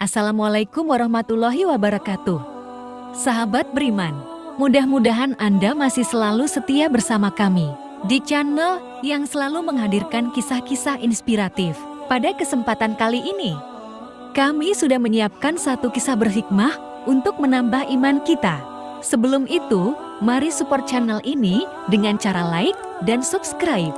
Assalamualaikum warahmatullahi wabarakatuh. Sahabat beriman, mudah-mudahan Anda masih selalu setia bersama kami di channel yang selalu menghadirkan kisah-kisah inspiratif. Pada kesempatan kali ini, kami sudah menyiapkan satu kisah berhikmah untuk menambah iman kita. Sebelum itu, mari support channel ini dengan cara like dan subscribe.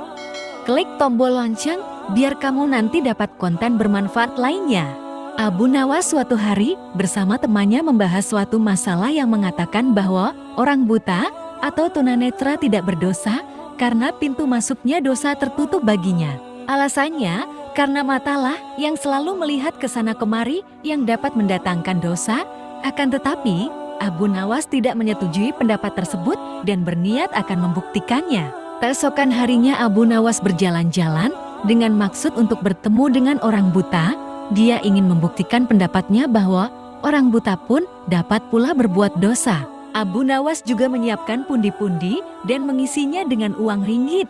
Klik tombol lonceng biar kamu nanti dapat konten bermanfaat lainnya. Abu Nawas suatu hari bersama temannya membahas suatu masalah yang mengatakan bahwa orang buta atau tunanetra tidak berdosa karena pintu masuknya dosa tertutup baginya. Alasannya karena matalah yang selalu melihat ke sana kemari yang dapat mendatangkan dosa. Akan tetapi Abu Nawas tidak menyetujui pendapat tersebut dan berniat akan membuktikannya. Keesokan harinya Abu Nawas berjalan-jalan dengan maksud untuk bertemu dengan orang buta. Dia ingin membuktikan pendapatnya bahwa orang buta pun dapat pula berbuat dosa. Abu Nawas juga menyiapkan pundi-pundi dan mengisinya dengan uang ringgit.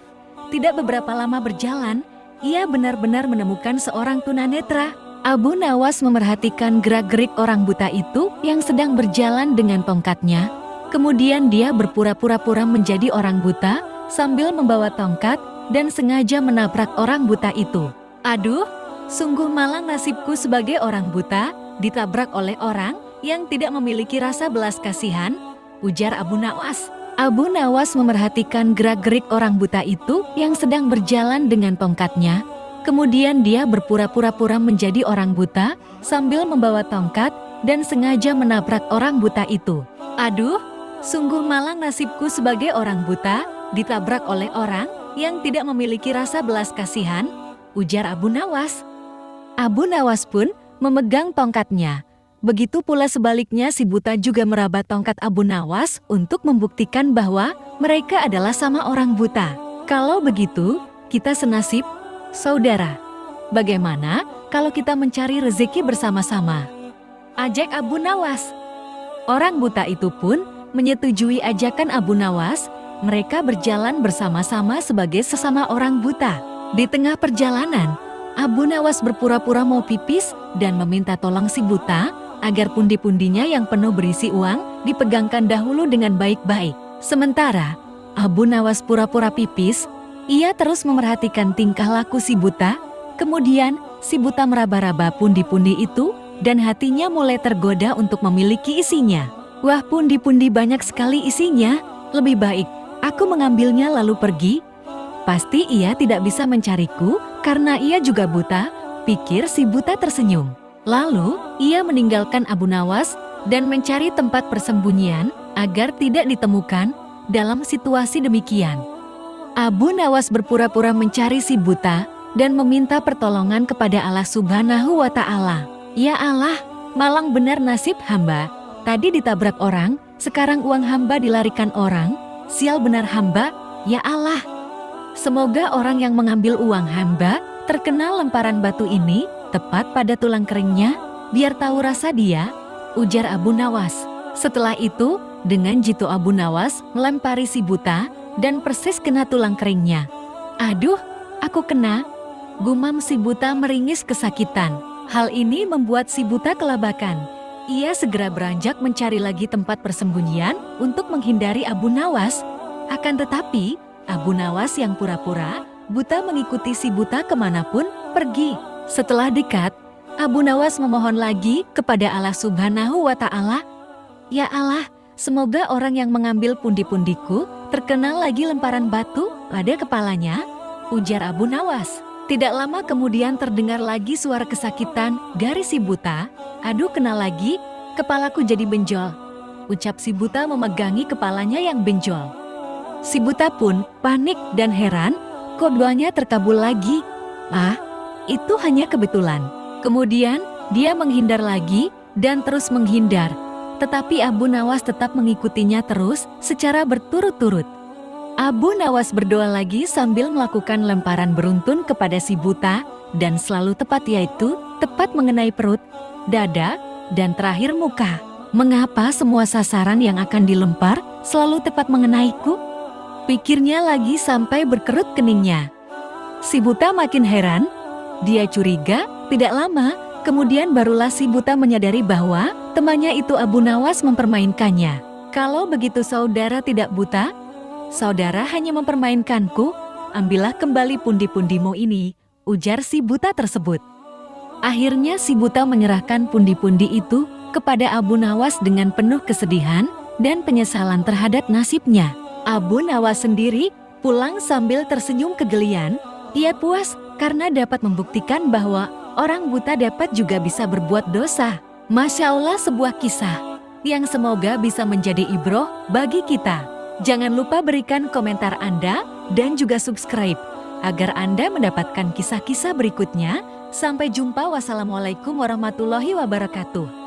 Tidak beberapa lama berjalan, ia benar-benar menemukan seorang tunanetra. Abu Nawas memerhatikan gerak-gerik orang buta itu yang sedang berjalan dengan tongkatnya. Kemudian dia berpura-pura menjadi orang buta sambil membawa tongkat dan sengaja menabrak orang buta itu. Aduh! Sungguh malang nasibku sebagai orang buta, ditabrak oleh orang yang tidak memiliki rasa belas kasihan, ujar Abu Nawas. Abu Nawas memerhatikan gerak-gerik orang buta itu yang sedang berjalan dengan tongkatnya. Kemudian dia berpura-pura menjadi orang buta sambil membawa tongkat dan sengaja menabrak orang buta itu. Aduh, sungguh malang nasibku sebagai orang buta, ditabrak oleh orang yang tidak memiliki rasa belas kasihan, ujar Abu Nawas. Abu Nawas pun memegang tongkatnya. Begitu pula sebaliknya si buta juga meraba tongkat Abu Nawas untuk membuktikan bahwa mereka adalah sama orang buta. Kalau begitu, kita senasib, saudara. Bagaimana kalau kita mencari rezeki bersama-sama? Ajak Abu Nawas. Orang buta itu pun menyetujui ajakan Abu Nawas. Mereka berjalan bersama-sama sebagai sesama orang buta. Di tengah perjalanan, Abu Nawas berpura-pura mau pipis dan meminta tolong si buta agar pundi-pundinya yang penuh berisi uang dipegangkan dahulu dengan baik-baik. Sementara Abu Nawas pura-pura pipis, ia terus memerhatikan tingkah laku si buta. Kemudian si buta meraba-raba pundi-pundi itu dan hatinya mulai tergoda untuk memiliki isinya. Wah, pundi-pundi banyak sekali isinya, lebih baik aku mengambilnya lalu pergi. Pasti ia tidak bisa mencariku karena ia juga buta, pikir si buta tersenyum. Lalu, ia meninggalkan Abu Nawas dan mencari tempat persembunyian agar tidak ditemukan dalam situasi demikian. Abu Nawas berpura-pura mencari si buta dan meminta pertolongan kepada Allah Subhanahu wa Ta'ala. Ya Allah, malang benar nasib hamba. Tadi ditabrak orang, sekarang uang hamba dilarikan orang. Sial benar hamba, ya Allah. Semoga orang yang mengambil uang hamba terkena lemparan batu ini tepat pada tulang keringnya, biar tahu rasa dia, ujar Abu Nawas. Setelah itu, dengan jitu Abu Nawas melempari si buta dan persis kena tulang keringnya. Aduh, aku kena, gumam si buta meringis kesakitan. Hal ini membuat si buta kelabakan. Ia segera beranjak mencari lagi tempat persembunyian untuk menghindari Abu Nawas. Akan tetapi, Abu Nawas yang pura-pura buta mengikuti si buta kemanapun pergi. Setelah dekat, Abu Nawas memohon lagi kepada Allah Subhanahu wa Ta'ala. Ya Allah, semoga orang yang mengambil pundi-pundiku terkena lagi lemparan batu pada kepalanya, ujar Abu Nawas. Tidak lama kemudian terdengar lagi suara kesakitan dari si buta. Aduh, kena lagi, kepalaku jadi benjol, ucap si buta memegangi kepalanya yang benjol. Si buta pun panik dan heran, kok doanya terkabul lagi? Ah, itu hanya kebetulan. Kemudian dia menghindar lagi dan terus menghindar. Tetapi Abu Nawas tetap mengikutinya terus secara berturut-turut. Abu Nawas berdoa lagi sambil melakukan lemparan beruntun kepada si buta dan selalu tepat, yaitu tepat mengenai perut, dada, dan terakhir muka. Mengapa semua sasaran yang akan dilempar selalu tepat mengenaiku? Pikirnya lagi sampai berkerut keningnya. Si buta makin heran. Dia curiga tidak lama Kemudian barulah si buta menyadari bahwa temannya itu Abu Nawas mempermainkannya. Kalau begitu saudara tidak buta, saudara hanya mempermainkanku. Ambillah kembali pundi-pundimu ini, ujar si buta tersebut. Akhirnya si buta menyerahkan pundi-pundi itu kepada Abu Nawas dengan penuh kesedihan dan penyesalan terhadap nasibnya. Abu Nawas sendiri pulang sambil tersenyum kegelian. Ia puas karena dapat membuktikan bahwa orang buta dapat juga bisa berbuat dosa. Masya Allah, sebuah kisah yang semoga bisa menjadi ibroh bagi kita. Jangan lupa berikan komentar Anda dan juga subscribe agar Anda mendapatkan kisah-kisah berikutnya. Sampai jumpa, wassalamualaikum warahmatullahi wabarakatuh.